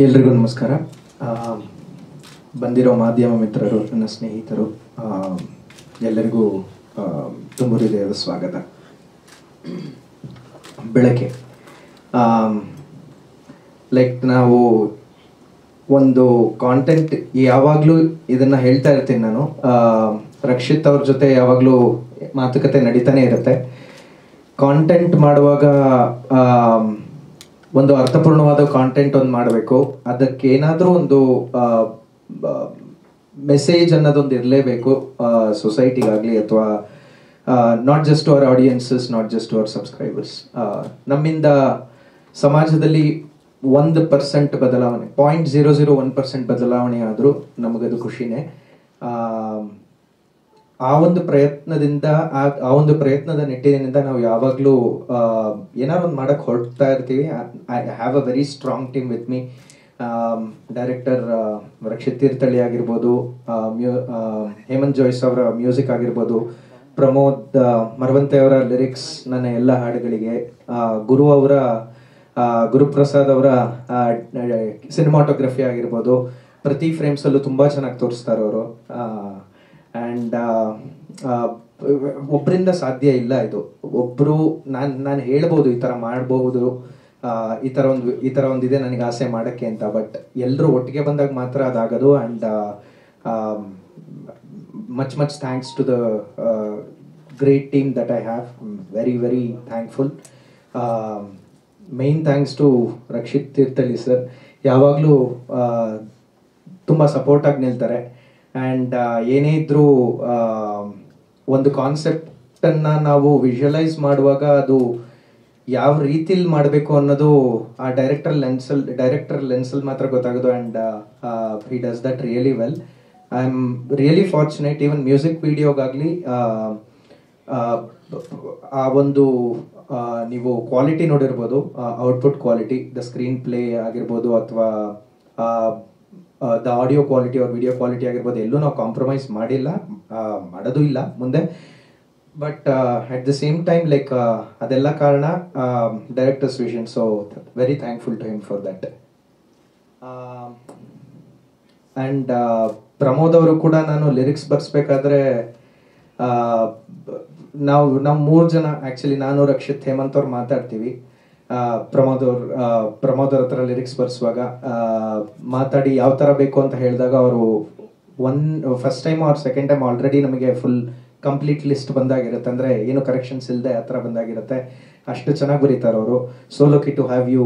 ಎಲ್ರಿಗೂ ನಮಸ್ಕಾರ. ಬಂದಿರೋ ಮಾಧ್ಯಮ ಮಿತ್ರರು, ನನ್ನ ಸ್ನೇಹಿತರು, ಎಲ್ಲರಿಗೂ ತುಂಬ ಹೃದಯದ ಸ್ವಾಗತ. ಬೆಳಕೆ ಲೈಕ್ ನಾವು ಒಂದು ಕಾಂಟೆಂಟ್ ಯಾವಾಗಲೂ ಇದನ್ನು ಹೇಳ್ತಾ ಇರ್ತೀನಿ ನಾನು. ರಕ್ಷಿತ್ ಅವ್ರ ಜೊತೆ ಯಾವಾಗಲೂ ಮಾತುಕತೆ ನಡೀತಾನೆ ಇರುತ್ತೆ. ಕಾಂಟೆಂಟ್ ಮಾಡುವಾಗ ಒಂದು ಅರ್ಥಪೂರ್ಣವಾದ ಕಾಂಟೆಂಟ್ ಒಂದು ಮಾಡಬೇಕು, ಅದಕ್ಕೆ ಏನಾದರೂ ಒಂದು ಮೆಸೇಜ್ ಅನ್ನೋದೊಂದು ಇರಲೇಬೇಕು ಸೊಸೈಟಿಗಾಗಲಿ, ಅಥವಾ not just our audiences, not just our subscribers. ನಮ್ಮಿಂದ ಸಮಾಜದಲ್ಲಿ 1% ಬದಲಾವಣೆ, 0.001% ಬದಲಾವಣೆ ಆದರೂ ನಮಗದು ಖುಷಿನೇ. ಆ ಒಂದು ಪ್ರಯತ್ನದಿಂದ, ಆ ಒಂದು ಪ್ರಯತ್ನದ ನಿಟ್ಟಿನಿಂದ ನಾವು ಯಾವಾಗಲೂ ಏನಾದ್ರು ಒಂದು ಮಾಡಕ್ಕೆ ಹೊರಡ್ತಾ ಇರ್ತೀವಿ. I have a very strong team with me. Director Rakshit Thirthahalli ಆಗಿರ್ಬೋದು, ಹೇಮಂತ್ ಜೋಯ್ಸ್ ಅವರ ಮ್ಯೂಸಿಕ್ ಆಗಿರ್ಬೋದು, ಪ್ರಮೋದ್ ಮರವಂತೆ ಅವರ ಲಿರಿಕ್ಸ್ ನನ್ನ ಎಲ್ಲ ಹಾಡುಗಳಿಗೆ, ಗುರುಪ್ರಸಾದ್ ಅವರ ಸಿನಿಮಾಟೋಗ್ರಫಿ ಆಗಿರ್ಬೋದು, ಪ್ರತಿ ಫ್ರೇಮ್ಸಲ್ಲೂ ತುಂಬ ಚೆನ್ನಾಗಿ ತೋರಿಸ್ತಾರೆ ಅವರು. ಆ್ಯಂಡ್ ಒಬ್ಬರಿಂದ ಸಾಧ್ಯ ಇಲ್ಲ ಇದು. ಒಬ್ಬರು ನಾನು ಹೇಳ್ಬೋದು ಈ ಥರ ಮಾಡ್ಬೋದು, ಈ ಥರ ಒಂದು ಇದೆ ನನಗೆ ಆಸೆ ಮಾಡೋಕ್ಕೆ ಅಂತ. ಬಟ್ ಎಲ್ಲರೂ ಒಟ್ಟಿಗೆ ಬಂದಾಗ ಮಾತ್ರ ಅದಾಗೋದು. And much thanks to the great team that I have. Very very thankful. Main thanks to Rakshit Thirthahalli sir. ಯಾವಾಗಲೂ ತುಂಬ ಸಪೋರ್ಟಾಗಿ ನಿಲ್ತಾರೆ. ಆ್ಯಂಡ್ ಏನೇ ಇದ್ರೂ ಒಂದು ಕಾನ್ಸೆಪ್ಟನ್ನು ನಾವು ವಿಜುವಲೈಸ್ ಮಾಡುವಾಗ ಅದು ಯಾವ ರೀತಿಲಿ ಮಾಡಬೇಕು ಅನ್ನೋದು ಆ ಡೈರೆಕ್ಟರ್ ಲೆನ್ಸಲ್ಲಿ ಮಾತ್ರ ಗೊತ್ತಾಗೋದು. And he does that really well. I am really fortunate. Even music ವಿಡಿಯೋಗಾಗಲಿ ಆ ಒಂದು ನೀವು ಕ್ವಾಲಿಟಿ ನೋಡಿರ್ಬೋದು, output quality, the screenplay ಆಗಿರ್ಬೋದು, ಅಥವಾ ದ ಆಡಿಯೋ ಕ್ವಾಲಿಟಿ ಅವ್ರ ವಿಡಿಯೋ ಕ್ವಾಲಿಟಿ ಆಗಿರ್ಬೋದು, ಎಲ್ಲೂ ನಾವು ಕಾಂಪ್ರಮೈಸ್ ಮಾಡಿಲ್ಲ, ಮಾಡೋದು ಇಲ್ಲ ಮುಂದೆ. But at the same time like ಅದೆಲ್ಲ ಕಾರಣ directors vision. So very thankful to him for that. And Pramod ಅವರು ಕೂಡ, ನಾನು ಲಿರಿಕ್ಸ್ ಬರ್ಸ್ಬೇಕಾದ್ರೆ ನಾವು 3 ಜನ ಆ್ಯಕ್ಚುಲಿ, ನಾನು ರಕ್ಷಿತ್ ಹೇಮಂತ್ ಅವ್ರು ಮಾತಾಡ್ತೀವಿ. ಪ್ರಮೋದ್ ಅವ್ರ ಹತ್ರ ಲಿರಿಕ್ಸ್ ಬರ್ಸುವಾಗ ಮಾತಾಡಿ ಯಾವ ಥರ ಬೇಕು ಅಂತ ಹೇಳಿದಾಗ ಅವರು first time or second time already ನಮಗೆ ಫುಲ್ ಕಂಪ್ಲೀಟ್ ಲಿಸ್ಟ್ ಬಂದಾಗಿರುತ್ತೆ. ಅಂದರೆ ಏನು ಕರೆಕ್ಷನ್ಸ್ ಇಲ್ಲದೆ ಆ ಥರ ಬಂದಾಗಿರುತ್ತೆ. ಅಷ್ಟು ಚೆನ್ನಾಗಿ ಬರೀತಾರೆ ಅವರು. So lucky to have you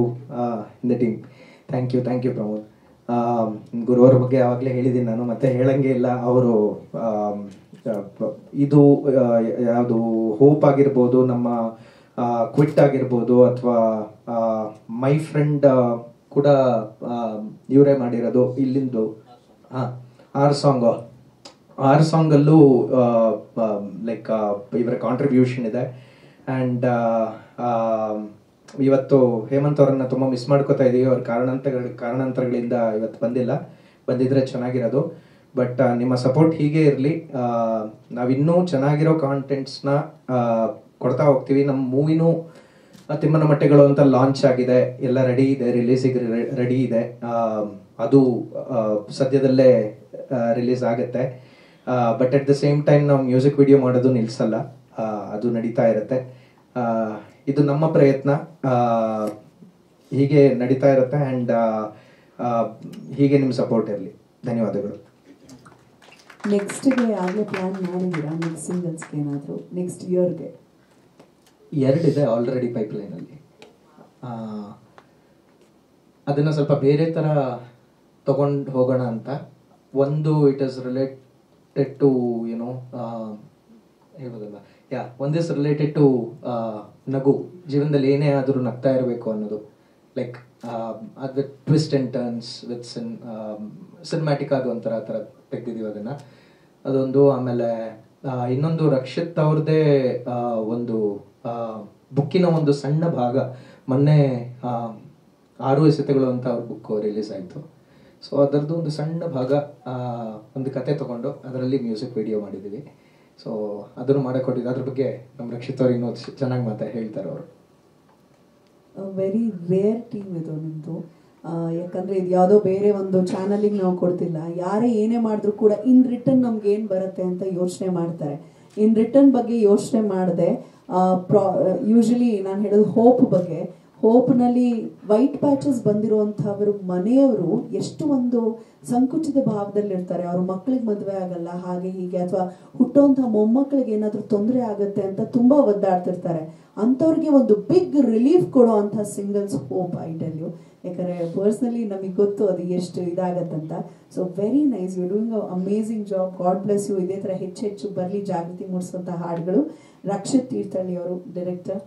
in the team. Thank you Pramod. ಗುರುವರ ಬಗ್ಗೆ ಯಾವಾಗಲೇ ಹೇಳಿದ್ದೀನಿ ನಾನು, ಮತ್ತೆ ಹೇಳಂಗೆ ಇಲ್ಲ. ಅವರು ಇದು ಯಾವುದು ಹೋಪ್ ಆಗಿರ್ಬೋದು, ನಮ್ಮ ಕ್ವಿಟ್ ಆಗಿರ್ಬೋದು, ಅಥವಾ ಮೈ ಫ್ರೆಂಡ್ ಕೂಡ ಇವರೇ ಮಾಡಿರೋದು ಇಲ್ಲಿಂದು. ಆರ್ ಸಾಂಗಲ್ಲೂ ಲೈಕ್ ಇವರ ಕಾಂಟ್ರಿಬ್ಯೂಷನ್ ಇದೆ. ಆ್ಯಂಡ್ ಇವತ್ತು ಹೇಮಂತ್ ಅವರನ್ನ ತುಂಬ ಮಿಸ್ ಮಾಡ್ಕೋತಾ ಇದ್ದೀವಿ. ಅವ್ರ ಕಾರಣಾಂತರಗಳಿಂದ ಇವತ್ತು ಬಂದಿದ್ರೆ ಚೆನ್ನಾಗಿರೋದು. ಬಟ್ ನಿಮ್ಮ ಸಪೋರ್ಟ್ ಹೀಗೆ ಇರಲಿ. ನಾವಿನ್ನೂ ಚೆನ್ನಾಗಿರೋ ಕಾಂಟೆಂಟ್ಸ್ನ ಕೊಡ್ತಾ ಹೋಗ್ತೀವಿ. ನಮ್ಮ ಮೂವಿನೂ ತಿಮ್ಮನ ಮಟ್ಟೆಗಳು ಅಂತ ಲಾಂಚ್ ಆಗಿದೆ, ಎಲ್ಲ ರೆಡಿ ಇದೆ, ರಿಲೀಸಿಗೆ ರೆಡಿ ಇದೆ. ಅದು ಸದ್ಯದಲ್ಲೇ ರಿಲೀಸ್ ಆಗುತ್ತೆ. But at the same time ನಾವು ಮ್ಯೂಸಿಕ್ ವಿಡಿಯೋ ಮಾಡೋದು ನಿಲ್ಲಿಸಲ್ಲ, ಅದು ನಡೀತಾ ಇರುತ್ತೆ. ಇದು ನಮ್ಮ ಪ್ರಯತ್ನ ಹೀಗೆ ನಡೀತಾ ಇರುತ್ತೆ. ಆ್ಯಂಡ್ ಹೀಗೆ ನಿಮ್ಮ ಸಪೋರ್ಟ್ ಇರಲಿ. ಧನ್ಯವಾದಗಳು. ನೆಕ್ಸ್ಟ್ಗೆ ಆಗಲೇ ಪ್ಲ್ಯಾನ್ ಮಾಡಿದ್ದೀರಾ? ನೆಕ್ಸ್ಟ್ ಸಿಂಗಲ್ಸ್ಗೆ ಏನಾದರೂ ನೆಕ್ಸ್ಟ್ ಇಯರ್ಗೆ? 2 ಇದೆ ಆಲ್ರೆಡಿ ಪೈಪ್ಲೈನಲ್ಲಿ. ಅದನ್ನು ಸ್ವಲ್ಪ ಬೇರೆ ಥರ ತಗೊಂಡು ಹೋಗೋಣ ಅಂತ. ಒಂದು ಇಟ್ ಇಸ್ ರಿಲೇಟೆಡ್ ಟು ಹೇಳ್ಬೋದಲ್ಲ, ಒಂದು ಇಸ್ ರಿಲೇಟೆಡ್ ಟು ನಗು. ಜೀವನದಲ್ಲಿ ಏನೇ ಆದರೂ ನಗ್ತಾ ಇರಬೇಕು ಅನ್ನೋದು. ಲೈಕ್ ಅದು twist and turns with cinematic ಆಗಿ ಒಂಥರ ಆ ಥರ ತೆಗೆದಿದ್ದೀವಿ ಅದನ್ನು. ಅದೊಂದು. ಆಮೇಲೆ ಇನ್ನೊಂದು ರಕ್ಷಿತ್ ಅವ್ರದ್ದೇ ಒಂದು ಬುಕ್ಕಿನ ಒಂದು ಸಣ್ಣ ಭಾಗ. ಮೊನ್ನೆ 6 ಎಸೆತಗಳು ಅಂತ ಅವ್ರ ಬುಕ್ ರಿಲೀಸ್ ಆಯಿತು. ಸೊ ಅದರದ್ದು ಒಂದು ಸಣ್ಣ ಭಾಗ, ಒಂದು ಕತೆ ತೊಗೊಂಡು ಅದರಲ್ಲಿ ಮ್ಯೂಸಿಕ್ ವಿಡಿಯೋ ಮಾಡಿದ್ದೀವಿ. ಸೊ ಅದನ್ನು ಮಾಡಿಕೊಟ್ಟಿದ್ದು. ಅದ್ರ ಬಗ್ಗೆ ನಮ್ಮ ರಕ್ಷಿತ್ ಅವ್ರು ಇನ್ನೂ ಚೆನ್ನಾಗಿ ಹೇಳ್ತಾರೆ ಅವರು. ವೆರಿ ರೇರ್ ಟೀಮ್ ಇದು ನಿಮ್ಮದು. ಯಾಕಂದರೆ ಯಾಕಂದರೆ ಇದು ಯಾವುದೋ ಬೇರೆ ಒಂದು ಚಾನಲಿಗೆ ನಾವು ಕೊಡ್ತಿಲ್ಲ. ಯಾರೇ ಏನೇ ಮಾಡಿದ್ರು ಕೂಡ ಇನ್ ರಿಟರ್ನ್ ನಮ್ಗೆ ಏನು ಬರುತ್ತೆ ಅಂತ ಯೋಚನೆ ಮಾಡ್ತಾರೆ. ಇನ್ ರಿಟರ್ನ್ ಬಗ್ಗೆ ಯೋಚನೆ ಮಾಡದೆ ಯೂಶಲಿ ನಾನು ಹೇಳೋದು ಹೋಪ್ ಬಗ್ಗೆ. ಹೋಪ್ನಲ್ಲಿ ವೈಟ್ ಪ್ಯಾಚಸ್ ಬಂದಿರುವಂಥವ್ರ ಮನೆಯವರು ಎಷ್ಟು ಒಂದು ಸಂಕುಚಿತ ಭಾವದಲ್ಲಿರ್ತಾರೆ. ಅವ್ರ ಮಕ್ಕಳಿಗೆ ಮದುವೆ ಆಗಲ್ಲ ಹಾಗೆ ಹೀಗೆ, ಅಥವಾ ಹುಟ್ಟೋಂಥ ಮೊಮ್ಮಕ್ಕಳಿಗೆ ಏನಾದರೂ ತೊಂದರೆ ಆಗುತ್ತೆ ಅಂತ ತುಂಬ ಒದ್ದಾಡ್ತಿರ್ತಾರೆ. ಅಂಥವ್ರಿಗೆ ಒಂದು ಬಿಗ್ ರಿಲೀಫ್ ಕೊಡೋ ಅಂಥ singles hope, I tell you. ಯಾಕಂದರೆ ಪರ್ಸ್ನಲಿ ನಮಗೆ ಗೊತ್ತು ಅದು ಎಷ್ಟು ಇದಾಗತ್ತಂತ. So very nice, you doing a amazing job. God bless you. ಇದೇ ಥರ ಹೆಚ್ಚು ಬರಲಿ ಜಾಗೃತಿ ಮೂಡಿಸುವಂಥ ಹಾಡುಗಳು. ರಕ್ಷಿತ್ ತೀರ್ಥಹಳ್ಳಿ ಅವರು ಡೈರೆಕ್ಟರ್,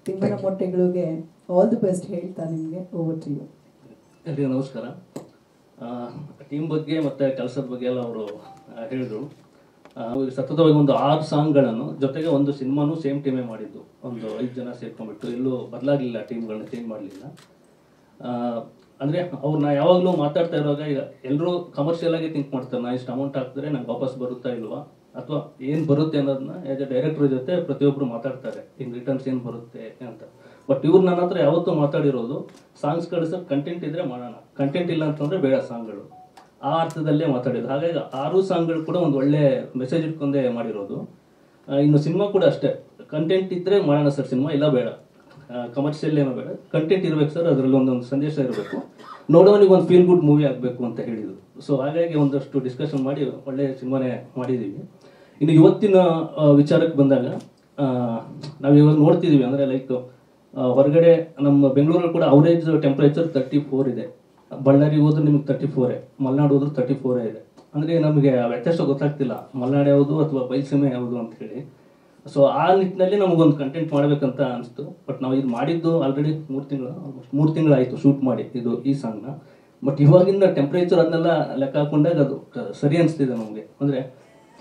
ತಿಮ್ಮನ ಮೊಟ್ಟೆಗಳಿಗೆ ಆಲ್ ದಿ ಬೆಸ್ಟ್ ಹೇಳ್ತಾ ನಿಮಗೆ. Over to you. ಎಲ್ರಿಗೂ ನಮಸ್ಕಾರ. ಟೀಮ್ ಬಗ್ಗೆ ಮತ್ತು ಕೆಲಸದ ಬಗ್ಗೆ ಎಲ್ಲ ಅವರು ಹೇಳಿದರು. ಸತತವಾಗಿ ಒಂದು 6 ಸಾಂಗ್ಗಳನ್ನು ಜೊತೆಗೆ ಒಂದು ಸಿನಿಮಾನು ಸೇಮ್ ಟೀಮೇ ಮಾಡಿದ್ದು. ಒಂದು 5 ಜನ ಸೇರ್ಕೊಂಡ್ಬಿಟ್ಟು ಎಲ್ಲೂ ಬದಲಾಗಲಿಲ್ಲ, ಟೀಮ್ಗಳನ್ನ ಚೇಂಜ್ ಮಾಡಲಿಲ್ಲ. ಅಂದರೆ ಅವ್ರನ್ನ ಯಾವಾಗಲೂ ಮಾತಾಡ್ತಾ ಇರುವಾಗ ಈಗ ಎಲ್ಲರೂ ಕಮರ್ಷಿಯಲ್ ಆಗಿ ಥಿಂಕ್ ಮಾಡ್ತಾರೆ, ನಾನು ಇಷ್ಟು ಅಮೌಂಟ್ ಹಾಕಿದ್ರೆ ನಂಗೆ ವಾಪಸ್ ಬರುತ್ತಾ ಇಲ್ವಾ, ಅಥವಾ ಏನು ಬರುತ್ತೆ ಅನ್ನೋದನ್ನ ಆ್ಯಸ್ ಎ ಡೈರೆಕ್ಟರ್ ಜೊತೆ ಪ್ರತಿಯೊಬ್ಬರು ಮಾತಾಡ್ತಾರೆ, ಇನ್ ರಿಟರ್ನ್ಸ್ ಏನು ಬರುತ್ತೆ ಅಂತ. ಬಟ್ ಇವ್ರು ನನ್ನ ಹತ್ರ ಯಾವತ್ತೂ ಮಾತಾಡಿರೋದು ಸಾಂಗ್ಸ್ಗಳು ಸರ್ ಕಂಟೆಂಟ್ ಇದ್ರೆ ಮಾಡೋಣ, ಕಂಟೆಂಟ್ ಇಲ್ಲ ಅಂತಂದರೆ ಬೇಡ ಸಾಂಗ್ಗಳು, ಆ ಅರ್ಥದಲ್ಲೇ ಮಾತಾಡಿದ್ದು. ಹಾಗಾಗಿ 6 ಸಾಂಗ್ಗಳು ಕೂಡ ಒಂದು ಒಳ್ಳೆ ಮೆಸೇಜ್ ಇಟ್ಕೊಂಡೇ ಮಾಡಿರೋದು. ಇನ್ನು ಸಿನಿಮಾ ಕೂಡ ಅಷ್ಟೇ, ಕಂಟೆಂಟ್ ಇದ್ದರೆ ಮಾಡೋಣ ಸರ್ ಸಿನಿಮಾ, ಇಲ್ಲ ಬೇಡ ಕಮರ್ಷಿಯಲ್ ಏನೋ ಬೇಡ, ಕಂಟೆಂಟ್ ಇರಬೇಕು ಸರ್, ಅದರಲ್ಲಿ ಒಂದೊಂದು ಸಂದೇಶ ಇರಬೇಕು, ನೋಡೋನಿಗೆ ಒಂದು ಫೀಲ್ ಗುಡ್ ಮೂವಿ ಆಗಬೇಕು ಅಂತ ಹೇಳಿದ್ರು. ಸೊ ಹಾಗಾಗಿ ಒಂದಷ್ಟು ಡಿಸ್ಕಷನ್ ಮಾಡಿ ಒಳ್ಳೆ ಸಿನಿಮಾನೇ ಮಾಡಿದ್ದೀವಿ. ಇನ್ನು ಇವತ್ತಿನ ವಿಚಾರಕ್ಕೆ ಬಂದಾಗ ನಾವು ಇವಾಗ ನೋಡ್ತಿದ್ದೀವಿ ಅಂದರೆ ಲೈಕ್ ಹೊರಗಡೆ ನಮ್ಮ ಬೆಂಗಳೂರಲ್ಲಿ ಕೂಡ ಅವರೇಜ್ ಟೆಂಪ್ರೇಚರ್ 34 ಇದೆ. ಬಳ್ಳಾರಿ ಹೋದ್ರೆ ನಿಮಗೆ 34, ಮಲೆನಾಡು ಹೋದ್ರೆ 34 ಇದೆ. ಅಂದರೆ ನಮಗೆ ವ್ಯತ್ಯಾಸ ಗೊತ್ತಾಗ್ತಿಲ್ಲ, ಮಲೆನಾಡು ಯಾವುದು ಅಥವಾ ಬಯಲುಸೀಮೆ ಯಾವುದು ಅಂತ ಹೇಳಿ. ಸೊ ಆ ನಿಟ್ಟಿನಲ್ಲಿ ನಮಗೊಂದು ಕಂಟೆಂಟ್ ಮಾಡಬೇಕಂತ ಅನಿಸ್ತು. ಬಟ್ ನಾವು ಇದು ಮಾಡಿದ್ದು ಆಲ್ರೆಡಿ 3 ತಿಂಗಳಾಯಿತು ಶೂಟ್ ಮಾಡಿ ಈ ಸಾಂಗ್ನ. ಬಟ್ ಇವಾಗಿನ ಟೆಂಪ್ರೇಚರ್ ಅದನ್ನೆಲ್ಲ ಲೆಕ್ಕ ಹಾಕೊಂಡಾಗ ಅದು ಸರಿ ಅನಿಸ್ತಿದೆ ನಮಗೆ. ಅಂದರೆ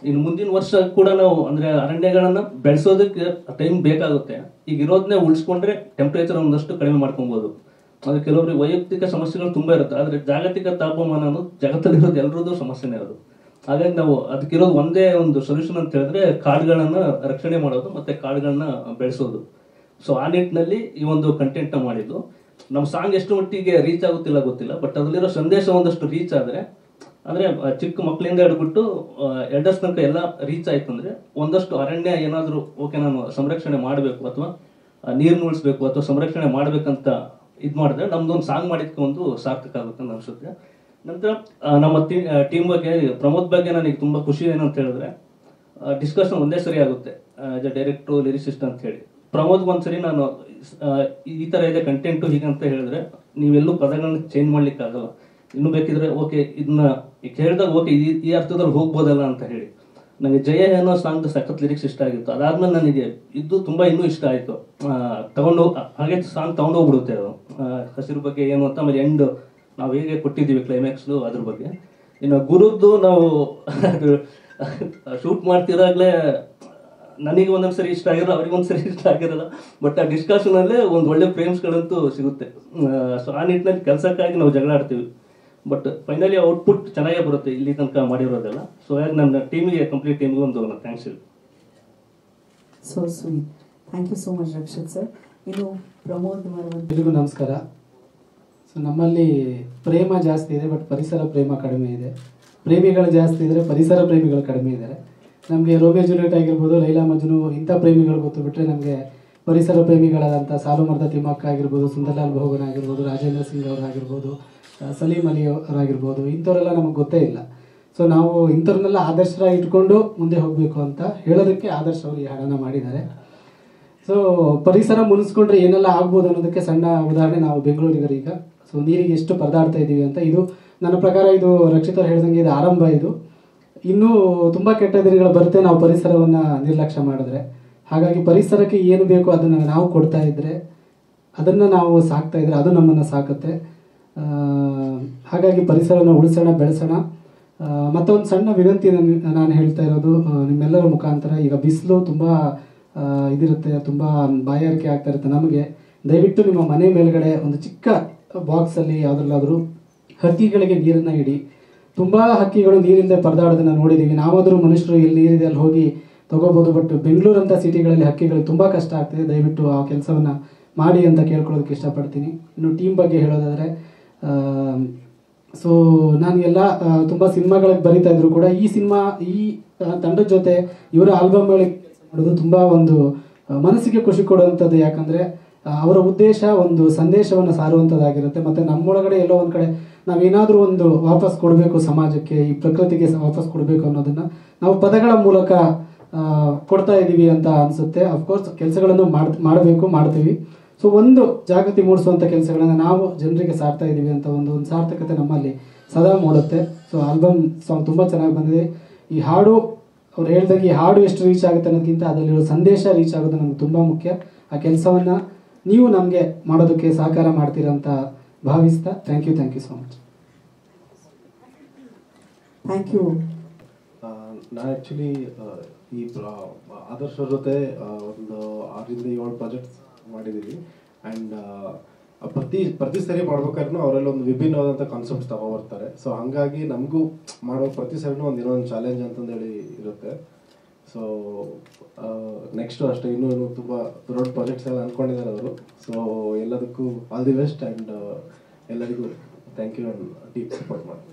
ಇನ್ನು ಮುಂದಿನ ವರ್ಷ ಕೂಡ ನಾವು ಅಂದರೆ ಅರಣ್ಯಗಳನ್ನು ಬೆಳೆಸೋದಕ್ಕೆ ಟೈಮ್ ಬೇಕಾಗುತ್ತೆ. ಈಗ ಇರೋದನ್ನೇ ಉಳಿಸ್ಕೊಂಡ್ರೆ ಟೆಂಪ್ರೇಚರ್ ಒಂದಷ್ಟು ಕಡಿಮೆ ಮಾಡ್ಕೊಬೋದು. ಅಂದರೆ ಕೆಲವೊಬ್ಬರಿಗೆ ವೈಯಕ್ತಿಕ ಸಮಸ್ಯೆಗಳು ತುಂಬ ಇರುತ್ತೆ, ಆದರೆ ಜಾಗತಿಕ ತಾಪಮಾನ ಅನ್ನೋದು ಜಗತ್ತಲ್ಲಿರೋದು ಎಲ್ಲರದ್ದು ಸಮಸ್ಯೆನೇ ಅದು. ಹಾಗಾಗಿ ನಾವು ಅದಕ್ಕಿರೋದು ಒಂದೇ ಒಂದು ಸೊಲ್ಯೂಷನ್ ಅಂತ ಹೇಳಿದ್ರೆ ಕಾಡುಗಳನ್ನ ರಕ್ಷಣೆ ಮಾಡೋದು ಮತ್ತು ಕಾಡುಗಳನ್ನ ಬೆಳೆಸೋದು. ಸೊ ಆ ನಿಟ್ಟಿನಲ್ಲಿ ಈ ಒಂದು ಕಂಟೆಂಟ್ನ ಮಾಡಿದ್ದು. ನಮ್ಮ ಸಾಂಗ್ ಎಷ್ಟು ಮಟ್ಟಿಗೆ ರೀಚ್ ಆಗುತ್ತಿಲ್ಲ ಗೊತ್ತಿಲ್ಲ, ಬಟ್ ಅದರಲ್ಲಿರೋ ಸಂದೇಶ ಒಂದಷ್ಟು ರೀಚ್ ಆದರೆ, ಅಂದರೆ ಚಿಕ್ಕ ಮಕ್ಕಳಿಂದ ಹಿಡ್ಬಿಟ್ಟು ಎಲ್ಡರ್ಸ್ ತನಕ ಎಲ್ಲ ರೀಚ್ ಆಯ್ತು ಅಂದರೆ ಒಂದಷ್ಟು ಅರಣ್ಯ ಏನಾದರೂ ಓಕೆ ನಾನು ಸಂರಕ್ಷಣೆ ಮಾಡಬೇಕು ಅಥವಾ ನೀರನ್ನು ಉಳಿಸ್ಬೇಕು ಅಥವಾ ಸಂರಕ್ಷಣೆ ಮಾಡಬೇಕಂತ ಇದು ಮಾಡಿದ್ರೆ ನಮ್ದೊಂದು ಸಾಂಗ್ ಮಾಡಿದ್ಕೆ ಒಂದು ಸಾರ್ಥಕ ಆಗುತ್ತೆ ಅಂತ ಅನಿಸುತ್ತೆ. ನಂತರ ನಮ್ಮ ಟೀಮ್ ಬಗ್ಗೆ, ಪ್ರಮೋದ್ ಬಗ್ಗೆ ನನಗೆ ತುಂಬ ಖುಷಿ ಏನಂತ ಹೇಳಿದ್ರೆ ಡಿಸ್ಕಷನ್ ಒಂದೇ ಸರಿ ಆಗುತ್ತೆ ಆಸ್ ಎ ಡೈರೆಕ್ಟ್ರು ಲಿರಿಸಿಸ್ಟ್ ಅಂತ ಹೇಳಿ. ಪ್ರಮೋದ್ಗೆ ಒಂದ್ಸರಿ ನಾನು ಈ ಥರ ಇದೆ ಕಂಟೆಂಟು ಹೀಗಂತ ಹೇಳಿದ್ರೆ ನೀವೆಲ್ಲೂ ಪದಗಳನ್ನ ಚೇಂಜ್ ಮಾಡ್ಲಿಕ್ಕಾಗಲ್ಲ, ಇನ್ನು ಬೇಕಿದ್ರೆ ಓಕೆ ಇದನ್ನ ಕೇಳಿದಾಗ ಓಕೆ ಈ ಅರ್ಥದಲ್ಲಿ ಹೋಗ್ಬೋದಲ್ಲ ಅಂತ ಹೇಳಿ. ನನಗೆ ಜಯ ಅನ್ನೋ ಸಾಂಗ್ ಸಖತ್ ಲಿರಿಕ್ಸ್ ಇಷ್ಟ ಆಗಿತ್ತು. ಅದಾದ್ಮೇಲೆ ನನಗೆ ಇದು ತುಂಬ ಇನ್ನೂ ಇಷ್ಟ ಆಯಿತು. ಹಾಗೆ ಸಾಂಗ್ ತೊಗೊಂಡೋಗ್ಬಿಡುತ್ತೆ ಅದು, ಹಸಿರು ಬಗ್ಗೆ ಏನು ಅಂತ. ಆಮೇಲೆ ಎಂಡ್ ನಾವು ಹೇಗೆ ಕೊಟ್ಟಿದ್ದೀವಿ ಕ್ಲೈಮ್ಯಾಕ್ಸ್ಲು ಅದ್ರ ಬಗ್ಗೆ. ಇನ್ನು ಗುರುದ್ದು ನಾವು ಅದು ಶೂಟ್ ಮಾಡ್ತಿರಾಗಲೇ ನನಗೆ ಒಂದೊಂದ್ಸರಿ ಇಷ್ಟ ಆಗಿರೋ, ಅವ್ರಿಗೆ ಒಂದ್ಸರಿ ಇಷ್ಟ ಆಗಿರಲ್ಲ. ಬಟ್ ಆ ಡಿಸ್ಕಷನಲ್ಲೇ ಒಂದು ಒಳ್ಳೆ ಫ್ರೇಮ್ಸ್ಗಳಂತೂ ಸಿಗುತ್ತೆ. ಸೊ ಆ ನಿಟ್ಟಿನಲ್ಲಿ ಕೆಲಸಕ್ಕಾಗಿ ನಾವು ಜಗಳ ಆಡ್ತೀವಿ, ಬಟ್ ಫೈನಲಿ ಔಟ್ಪುಟ್ ಚೆನ್ನಾಗೇ ಬರುತ್ತೆ ಇಲ್ಲಿ ತನಕ ಮಾಡಿರೋದೆಲ್ಲ. ಸೊ ಹಾಗಾಗಿ ನನ್ನ ಟೀಮಿಗೆ, ಕಂಪ್ಲೀಟ್ ಟೀಮ್ಗೆ ಒಂದು ಥ್ಯಾಂಕ್ಸ್ ಹೇಳಿ. So sweet, thank you so much Rakshit sir. ಇನ್ನು ಪ್ರಮೋದ್ ಎಲ್ರಿಗೂ ನಮಸ್ಕಾರ. ಸೊ ನಮ್ಮಲ್ಲಿ ಪ್ರೇಮ ಜಾಸ್ತಿ ಇದೆ, ಬಟ್ ಪರಿಸರ ಪ್ರೇಮ ಕಡಿಮೆ ಇದೆ. ಪ್ರೇಮಿಗಳು ಜಾಸ್ತಿ ಇದ್ದರೆ ಪರಿಸರ ಪ್ರೇಮಿಗಳು ಕಡಿಮೆ ಇದ್ದಾರೆ. ನಮಗೆ ರೋಮಿಯೋ ಜೂಲಿಯಟ್ ಆಗಿರ್ಬೋದು, ಲೈಲಾ ಮಜ್ನು ಇಂಥ ಪ್ರೇಮಿಗಳು ಗೊತ್ತು. ಬಿಟ್ಟರೆ ನಮಗೆ ಪರಿಸರ ಪ್ರೇಮಿಗಳಾದಂಥ ಸಾಲುಮರದ ತಿಮ್ಮಕ್ಕ ಆಗಿರ್ಬೋದು, ಸುಂದರ್ಲಾಲ್ ಬಹುಗುಣ ಆಗಿರ್ಬೋದು, ರಾಜೇಂದ್ರ ಸಿಂಗ್ ಅವರಾಗಿರ್ಬೋದು, ಸಲೀಂ ಅಲಿ ಅವರಾಗಿರ್ಬೋದು, ಇಂಥವರೆಲ್ಲ ನಮಗೆ ಗೊತ್ತೇ ಇಲ್ಲ. ಸೊ ನಾವು ಇಂಥವ್ರನ್ನೆಲ್ಲ ಆದರ್ಶರಾಗಿ ಇಟ್ಕೊಂಡು ಮುಂದೆ ಹೋಗಬೇಕು ಅಂತ ಹೇಳೋದಕ್ಕೆ ಆದರ್ಶ ಅವರು ಈ ಹಾಡನ್ನು ಮಾಡಿದ್ದಾರೆ. ಸೊ ಪರಿಸರ ಮುನಿಸ್ಕೊಂಡ್ರೆ ಏನೆಲ್ಲ ಆಗ್ಬೋದು ಅನ್ನೋದಕ್ಕೆ ಸಣ್ಣ ಉದಾಹರಣೆ ನಾವು ಬೆಂಗಳೂರಿಗರೀಗ ಸೊ ನೀರಿಗೆ ಎಷ್ಟು ಪರದಾಡ್ತಾ ಇದ್ದೀವಿ ಅಂತ. ಇದು ನನ್ನ ಪ್ರಕಾರ ಇದು ರಕ್ಷಿತ್ ಅವ್ರು ಹೇಳ್ದಂಗೆ ಇದು ಆರಂಭ. ಇದು ಇನ್ನೂ ತುಂಬ ಕೆಟ್ಟ ದಿನಗಳು ಬರುತ್ತೆ ನಾವು ಪರಿಸರವನ್ನು ನಿರ್ಲಕ್ಷ್ಯ ಮಾಡಿದ್ರೆ. ಹಾಗಾಗಿ ಪರಿಸರಕ್ಕೆ ಏನು ಬೇಕೋ ಅದನ್ನು ನಾವು ಕೊಡ್ತಾ ಇದ್ದರೆ, ಅದನ್ನು ನಾವು ಸಾಕ್ತಾ ಇದ್ದರೆ ಅದು ನಮ್ಮನ್ನು ಸಾಕುತ್ತೆ. ಹಾಗಾಗಿ ಪರಿಸರನ ಉಳಿಸೋಣ, ಬೆಳೆಸೋಣ. ಮತ್ತೊಂದು ಸಣ್ಣ ವಿನಂತಿ ನಾನು ಹೇಳ್ತಾ ಇರೋದು ನಿಮ್ಮೆಲ್ಲರ ಮುಖಾಂತರ. ಈಗ ಬಿಸಿಲು ತುಂಬ ಇದಿರುತ್ತೆ, ತುಂಬ ಬಾಯಾರಿಕೆ ಆಗ್ತಾ ಇರುತ್ತೆ ನಮಗೆ. ದಯವಿಟ್ಟು ನಿಮ್ಮ ಮನೆ ಮೇಲ್ಗಡೆ ಒಂದು ಚಿಕ್ಕ ಬಾಕ್ಸಲ್ಲಿ ಯಾವುದ್ರಲ್ಲಾದರೂ ಹಕ್ಕಿಗಳಿಗೆ ನೀರನ್ನು ಇಡಿ. ತುಂಬ ಹಕ್ಕಿಗಳು ನೀರಿಲ್ಲದೆ ಪರದಾಡೋದನ್ನು ನೋಡಿದ್ದೀವಿ. ನಾವಾದರೂ ಮನುಷ್ಯರು ಎಲ್ಲಿ ನೀರಿದೆ ಅಲ್ಲಿ ಹೋಗಿ ತೊಗೋಬೋದು, ಬಟ್ ಬೆಂಗಳೂರಂಥ ಸಿಟಿಗಳಲ್ಲಿ ಹಕ್ಕಿಗಳಿಗೆ ತುಂಬ ಕಷ್ಟ ಆಗ್ತಿದೆ. ದಯವಿಟ್ಟು ಆ ಕೆಲಸವನ್ನು ಮಾಡಿ ಅಂತ ಕೇಳ್ಕೊಳ್ಳೋದಕ್ಕೆ ಇಷ್ಟಪಡ್ತೀನಿ. ಇನ್ನು ಟೀಮ್ ಬಗ್ಗೆ ಹೇಳೋದಾದರೆ ಸೊ ನಾನು ಎಲ್ಲ ತುಂಬ ಸಿನಿಮಾಗಳಿಗೆ ಬರಿತಾ ಇದ್ರು ಕೂಡ ಈ ತಂಡದ ಜೊತೆ ಇವರ ಆಲ್ಬಮ್ಗಳಿಗೆ ಮಾಡೋದು ತುಂಬ ಒಂದು ಮನಸ್ಸಿಗೆ ಖುಷಿ ಕೊಡುವಂಥದ್ದು. ಯಾಕಂದರೆ ಅವರ ಉದ್ದೇಶ ಒಂದು ಸಂದೇಶವನ್ನು ಸಾರುವಂಥದ್ದಾಗಿರುತ್ತೆ. ಮತ್ತು ನಮ್ಮೊಳಗಡೆ ಎಲ್ಲೋ ಒಂದು ಕಡೆ ನಾವೇನಾದರೂ ಒಂದು ವಾಪಸ್ ಕೊಡಬೇಕು ಸಮಾಜಕ್ಕೆ, ಈ ಪ್ರಕೃತಿಗೆ ವಾಪಸ್ ಕೊಡಬೇಕು ಅನ್ನೋದನ್ನು ನಾವು ಪದಗಳ ಮೂಲಕ ಕೊಡ್ತಾ ಇದ್ದೀವಿ ಅಂತ ಅನಿಸುತ್ತೆ. ಅಫ್ಕೋರ್ಸ್ ಕೆಲಸಗಳನ್ನು ಮಾಡ್ತೀವಿ. ಸೊ ಒಂದು ಜಾಗೃತಿ ಮೂಡಿಸುವಂಥ ಕೆಲಸಗಳನ್ನು ನಾವು ಜನರಿಗೆ ಸಾರ್ತಾ ಇದ್ದೀವಿ ಅಂತ ಒಂದು ಸಾರ್ಥಕತೆ ನಮ್ಮಲ್ಲಿ ಸದಾ ಮೂಡುತ್ತೆ. ಸೊ ಆಲ್ಬಮ್ ಸಾಂಗ್ ತುಂಬ ಚೆನ್ನಾಗಿ ಬಂದಿದೆ. ಈ ಹಾಡು ಅವ್ರು ಹೇಳಿದಾಗ ಈ ಹಾಡು ಎಷ್ಟು ರೀಚ್ ಆಗುತ್ತೆ ಅನ್ನೋದಕ್ಕಿಂತ ಅದರಲ್ಲಿರೋ ಸಂದೇಶ ರೀಚ್ ಆಗೋದು ನಮ್ಗೆ ತುಂಬ ಮುಖ್ಯ. ಆ ಕೆಲಸವನ್ನು ನೀವು ನಮಗೆ ಮಾಡೋದಕ್ಕೆ ಸಹಕಾರ ಮಾಡ್ತೀರಾ ಅಂತ ಭಾವಿಸ್ತಾ thank you so much. Thank you. ನಾನು ಆ್ಯಕ್ಚುಲಿ ಈ ಆದರ್ಶ ಜೊತೆ ಒಂದು 6-7 ಪ್ರಾಜೆಕ್ಟ್ಸ್ ಮಾಡಿದ್ದೀವಿ. ಆ್ಯಂಡ್ ಪ್ರತಿ ಸರಿ ಮಾಡ್ಬೇಕಾದ್ರೂ ಅವರೆಲ್ಲ ಒಂದು ವಿಭಿನ್ನವಾದಂಥ ಕಾನ್ಸೆಪ್ಟ್ಸ್ ತಗೊಬರ್ತಾರೆ. ಸೊ ಹಾಗಾಗಿ ನಮಗೂ ಮಾಡೋ ಪ್ರತಿ ಸರಿನೂ ಇನ್ನೊಂದು ಚಾಲೆಂಜ್ ಅಂತಂದೇಳಿ ಇರುತ್ತೆ. ಸೊ ನೆಕ್ಸ್ಟು ಅಷ್ಟೇ ಇನ್ನೂ ತುಂಬ ದೊಡ್ಡ ಪ್ರಾಜೆಕ್ಟ್ಸ್ ಎಲ್ಲ ಅಂದ್ಕೊಂಡಿದ್ದಾರೆ ಅವರು. ಸೊ ಎಲ್ಲದಕ್ಕೂ ಆಲ್ ದಿ ಬೆಸ್ಟ್ ಆ್ಯಂಡ್ ಎಲ್ಲರಿಗೂ thank you and team support ಮಾಡಿ.